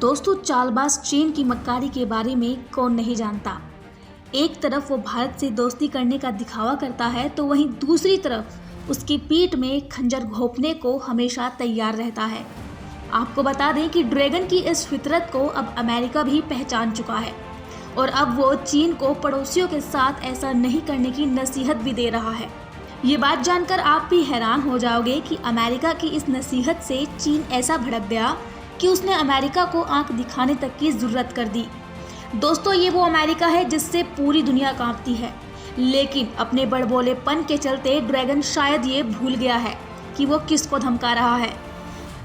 दोस्तों, चालबाज चीन की मक्कारी के बारे में कौन नहीं जानता। एक तरफ वो भारत से दोस्ती करने का दिखावा करता है तो वहीं दूसरी तरफ उसकी पीठ में खंजर घोंपने को हमेशा तैयार रहता है। आपको बता दें कि ड्रैगन की इस फितरत को अब अमेरिका भी पहचान चुका है और अब वो चीन को पड़ोसियों के साथ ऐसा नहीं करने की नसीहत भी दे रहा है। ये बात जानकर आप भी हैरान हो जाओगे कि अमेरिका की इस नसीहत से चीन ऐसा भड़क गया कि उसने अमेरिका को आंख दिखाने तक की जरूरत कर दी। दोस्तों, ये वो अमेरिका है जिससे पूरी दुनिया कांपती है, लेकिन अपने बड़बोलेपन के चलते ड्रैगन शायद ये भूल गया है कि वो किसको धमका रहा है।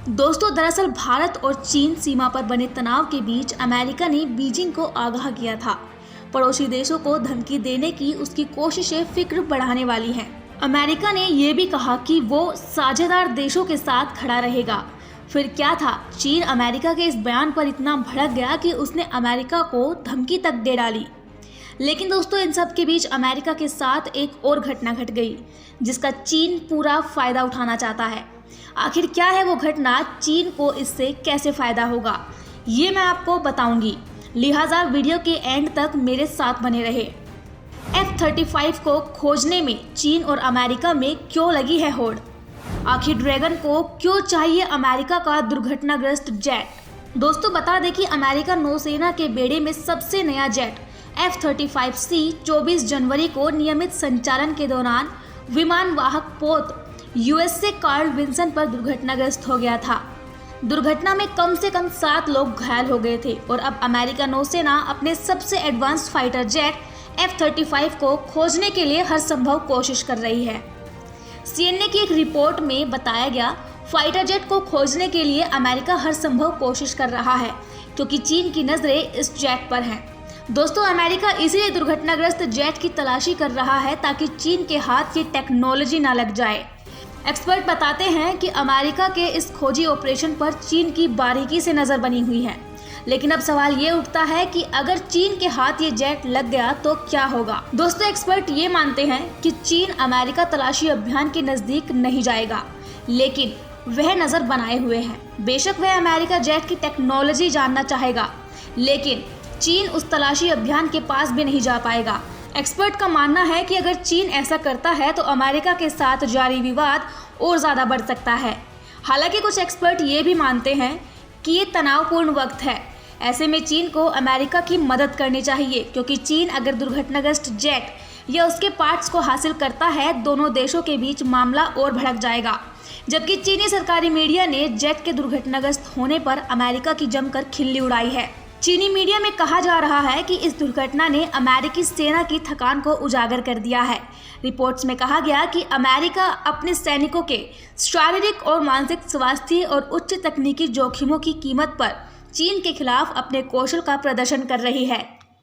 दोस्तों, दरअसल भारत और चीन सीमा पर बने तनाव के बीच अमेरिका ने बीजिंग को आगाह किया था। पड़ोसी देशों को धमकी देने की उसकी कोशिशें फिक्र बढ़ाने वाली हैं। अमेरिका ने ये भी कहा कि वो साझेदार देशों के साथ खड़ा रहेगा। फिर क्या था, चीन अमेरिका के इस बयान पर इतना भड़क गया कि उसने अमेरिका को धमकी तक दे डाली। लेकिन दोस्तों, इन सब के बीच अमेरिका के साथ एक और घटना घट गई जिसका चीन पूरा फायदा उठाना चाहता है। आखिर क्या है वो घटना, चीन को इससे कैसे फायदा होगा, ये मैं आपको बताऊंगी। लिहाजा वीडियो के एंड तक मेरे साथ बने रहे। F-35 को खोजने में चीन और अमेरिका में क्यों लगी है होड़? आखिर ड्रैगन को क्यों चाहिए अमेरिका का दुर्घटनाग्रस्त जेट? दोस्तों, बता दें कि अमेरिका नौसेना के बेड़े में सबसे नया जेट F-35C 24 जनवरी को नियमित संचालन के दौरान विमान वाहक पोत USA कार्ल विन्सन पर दुर्घटनाग्रस्त हो गया था। दुर्घटना में कम से कम 7 लोग घायल हो गए थे और अब अमेरिका नौसेना अपने सबसे एडवांस फाइटर जेट F-35 को खोजने के लिए हर संभव कोशिश कर रही है। CNN की एक रिपोर्ट में बताया गया, फाइटर जेट को खोजने के लिए अमेरिका हर संभव कोशिश कर रहा है क्योंकि चीन की नजरें इस जेट पर हैं। दोस्तों, अमेरिका इसलिए दुर्घटनाग्रस्त जेट की तलाशी कर रहा है ताकि चीन के हाथ ये टेक्नोलॉजी ना लग जाए। एक्सपर्ट बताते हैं कि अमेरिका के इस खोजी ऑपरेशन पर चीन की बारीकी से नजर बनी हुई है। लेकिन अब सवाल ये उठता है कि अगर चीन के हाथ ये जेट लग गया तो क्या होगा? दोस्तों, एक्सपर्ट ये मानते हैं कि चीन अमेरिका तलाशी अभियान के नजदीक नहीं जाएगा, लेकिन वह नजर बनाए हुए है। बेशक वह अमेरिका जेट की टेक्नोलॉजी जानना चाहेगा, लेकिन चीन उस तलाशी अभियान के पास भी नहीं जा पाएगा। एक्सपर्ट का मानना है कि अगर चीन ऐसा करता है तो अमेरिका के साथ जारी विवाद और ज्यादा बढ़ सकता है। हालांकि कुछ एक्सपर्ट ये भी मानते हैं कि ये तनावपूर्ण वक्त है। ऐसे में चीन को अमेरिका की मदद करनी चाहिए, क्योंकि चीन अगर दुर्घटनाग्रस्त जेट या उसके पार्ट्स को हासिल करता है, दोनों देशों के बीच मामला और भड़क जाएगा। जबकि चीनी सरकारी मीडिया ने जेट के दुर्घटनाग्रस्त होने पर अमेरिका की जमकर खिल्ली उड़ाई है। चीनी मीडिया में कहा जा रहा है कि इस दुर्घटना ने अमेरिकी सेना की थकान को उजागर कर दिया है। रिपोर्ट्स में कहा गया कि अमेरिका अपने सैनिकों के शारीरिक और मानसिक स्वास्थ्य और उच्च तकनीकी जोखिमों की कीमत पर चीन के खिलाफ अपने कौशल का प्रदर्शन कर रही है।